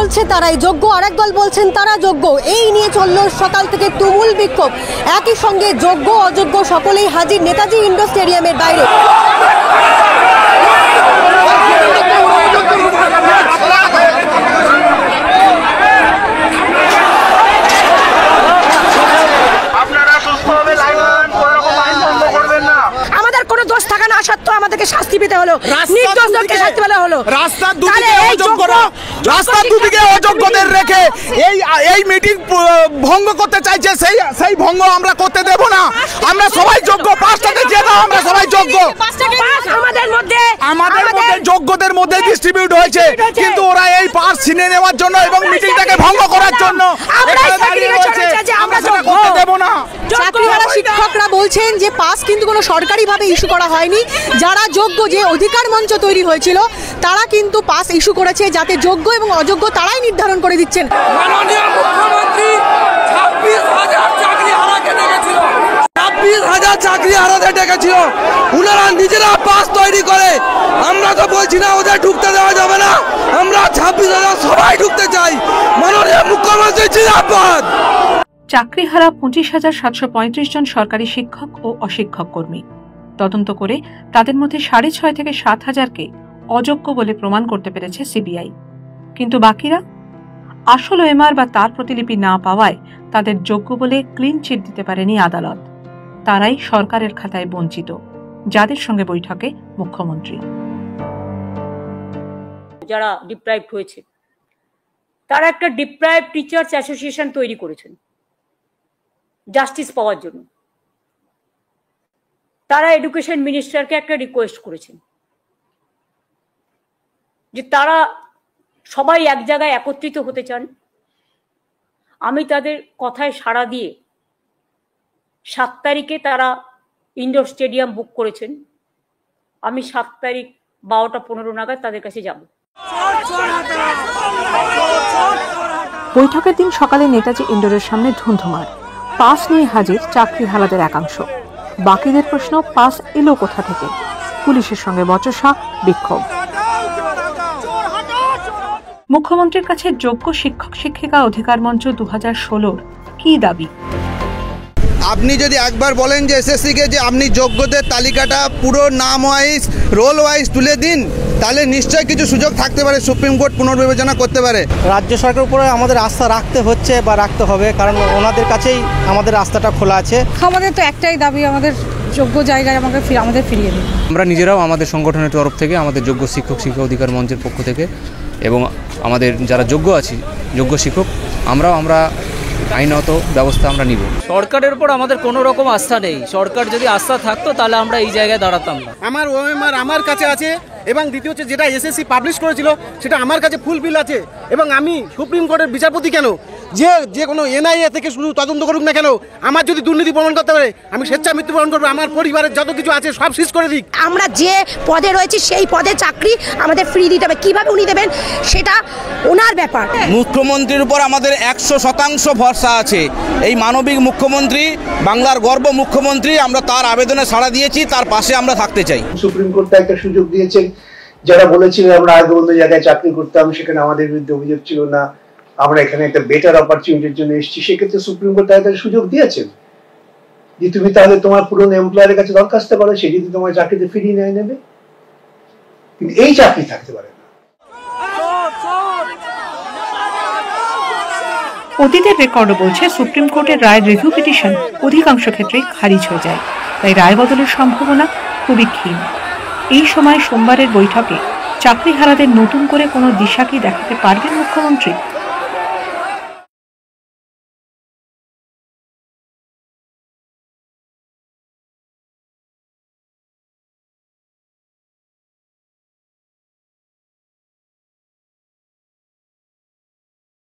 বলছে তারাই যোগ্য, আরেক দল বলছেন তারা যোগ্য। এই নিয়ে চলল সকাল থেকে তুমুল বিক্ষোভ। একই সঙ্গে যোগ্য অযোগ্য সকলেই হাজির নেতাজি ইন্ডোর স্টেডিয়ামের বাইরে। আমাদেরকে শাস্তি পেতে হলো, নির্দোষ লোককে শাস্তি পেতে হলো। রাস্তার দুদিকে অযোগ্যদের রেখে এই মিটিং ভঙ্গ করতে চাইছে, সেই ভঙ্গ আমরা করতে দেব না। আমরা সবাই যোগ্য, পাঁচটাতে যে দাও আমরা সবাই যোগ্য। আমাদের মধ্যে যোগ্যদের মধ্যে ডিস্ট্রিবিউট হয়েছে, কিন্তু ওরা এই পাস ছিনে নেওয়ার জন্য এবং মিটিংটাকে ভঙ্গ করার জন্য আমরা করতে দেব না। চাকরিহারা শিক্ষকরা বলছেন যে পাস কিন্তু কোনো সরকারিভাবে ইস্যু করা হয়নি। যারা যোগ্য, যে অধিকার মঞ্চ তৈরি হয়েছিল তারা কিন্তু পাস ইস্যু করেছে, যাতে যোগ্য এবং অযোগ্য তারাই নির্ধারণ করে দিচ্ছেন। মাননীয় মুখ্যমন্ত্রী 26,000 চাকরিহারাকে ডেকেছিল, 26,000 চাকরিহারাতে ডেকেছিল। উনারা নিজেরা পাস তৈরি করে। আমরা তো বলছি না ওদের ঢুকতে দেওয়া যাবে না, আমরা 26,000 সবাই ঢুকতে চাই। মাননীয় মুখ্যমন্ত্রী জিন্দাবাদ। চাকরিহারা 25,735 জন সরকারি শিক্ষক ও অশিক্ষক কর্মী। তদন্ত করে তাদের মধ্যে 6,500 থেকে 7,000কে অযোগ্য বলে প্রমাণ করতে পেরেছে সিবিআই। কিন্তু বাকিরা আসল ওএমআর বা তার প্রতিলিপি না পাওয়ায় তাদের যোগ্য বলে ক্লিন চিট দিতে পারেনি আদালত। তারাই সরকারের খাতায় বঞ্চিত, যাদের সঙ্গে বৈঠকে মুখ্যমন্ত্রী। যারা ডিপ্রাইভড হয়েছে তারা একটা ডিপ্রাইভড টিচার্স অ্যাসোসিয়েশন তৈরি করেছেন জাস্টিস পাওয়ার জন্য। তারা এডুকেশন মিনিস্টারকে একটা রিকোয়েস্ট করেছেন যে তারা সবাই এক জায়গায় একত্রিত হতে চান। আমি তাদের কথায় সাড়া দিয়ে 7 তারিখে তারা ইন্ডোর স্টেডিয়াম বুক করেছেন। আমি 7 তারিখ 12টা 15 নাগাদ তাদের কাছে যাব। বৈঠকের দিন সকালে নেতাজি ইন্ডোরের সামনে ধুন্ধুমার। পাস নিয়ে হাজির চাকরিহারাদের একাংশ। বাকিদের প্রশ্ন, পাস এলো কোথা থেকে? পুলিশের সঙ্গে বচসা, বিক্ষোভ। মুখ্যমন্ত্রীর কাছে যোগ্য শিক্ষক শিক্ষিকা অধিকার মঞ্চ 2016 কি দাবি? আপনি যদি একবার বলেন যে এসএসসিকে যে আপনি যোগ্যদের তালিকাটা পুরো নাম ওয়াইজ রোল ওয়াইজ তুলে দিন, তাহলে নিশ্চয়ই কিছু সুযোগ থাকতে পারে, সুপ্রিম কোর্ট পুনর্বিবেচনা করতে পারে। রাজ্য সরকারের উপরে আমাদের আস্থা রাখতে হচ্ছে বা রাখতে হবে, কারণ ওনাদের কাছেই আমাদের রাস্তাটা খোলা আছে। আমাদের তো একটাই দাবি, আমাদের যোগ্য জায়গায় আমাদের ফিরিয়ে দিন। আমরা নিজেরাও আমাদের সংগঠনের তরফ থেকে, আমাদের যোগ্য শিক্ষক শিক্ষা অধিকার মঞ্চের পক্ষ থেকে এবং আমাদের যারা যোগ্য আছি, যোগ্য শিক্ষক, আমরা আইনত ব্যবস্থা আমরা নিব। সরকারের উপর আমাদের কোনো রকম আস্থা নেই। সরকার যদি আস্থা থাকতো তাহলে আমরা এই জায়গায় দাঁড়াতাম না। আমার ওএমআর আমার কাছে আছে এবং দ্বিতীয় হচ্ছে যেটা এসএসসি পাবলিশ করেছিল সেটা আমার কাছে ফুল বিল আছে। এবং আমি সুপ্রিম কোর্টের বিচারপতি কেন, যে কোনো এনআইএ থেকে শুধু তদন্ত করুক না কেন, আমার যদি দুর্নীতি প্রমাণ করতে পারে আমি স্বেচ্ছায় মৃত্যুবরণ করবো। আমার পরিবারের যত কিছু আছে সব সিজ করে দিক। আমরা যে পদে রয়েছি সেই পদে চাকরি আমাদের ফ্রি দিতে হবে। কিভাবে উনি দেবেন সেটা ওনার ব্যাপার। মুখ্যমন্ত্রীর উপর আমাদের 100% ভরসা আছে। এই মানবিক মুখ্যমন্ত্রী, বাংলার গর্ব মুখ্যমন্ত্রী, আমরা তার আবেদনে সাড়া দিয়েছি, তার পাশে আমরা থাকতে চাই। সুপ্রিম কোর্ট একটা সুযোগ দিয়েছেন, যারা বলেছিলেন আমরা আগে অন্য জায়গায় চাকরি করতাম, সেখানে আমাদের বিরুদ্ধে অভিযোগ ছিল না, আমরা এখানে একটা বেটার অপরচুনিটির জন্য এসেছি, সেক্ষেত্রে সুপ্রিম কোর্ট তাদের সুযোগ দিয়েছেন যে তুমি তাহলে তোমার পুরনো এমপ্লয়ারের কাছে দরখাস্ত করো, সে যদি তোমার চাকরিতে ফিরিয়ে নেবে। কিন্তু এই চাকরি থাকতে পারে না। অতীতের রেকর্ডও বলছে সুপ্রিম কোর্টের রায়ের রিভিউ পিটিশন অধিকাংশ ক্ষেত্রেই খারিজ হয়ে যায়, তাই রায় বদলের সম্ভাবনা খুবই ক্ষীণ। এই সময় সোমবারের বৈঠকে চাকরিহারাদের নতুন করে কোনো দিশা কি দেখাতে পারবেন মুখ্যমন্ত্রী?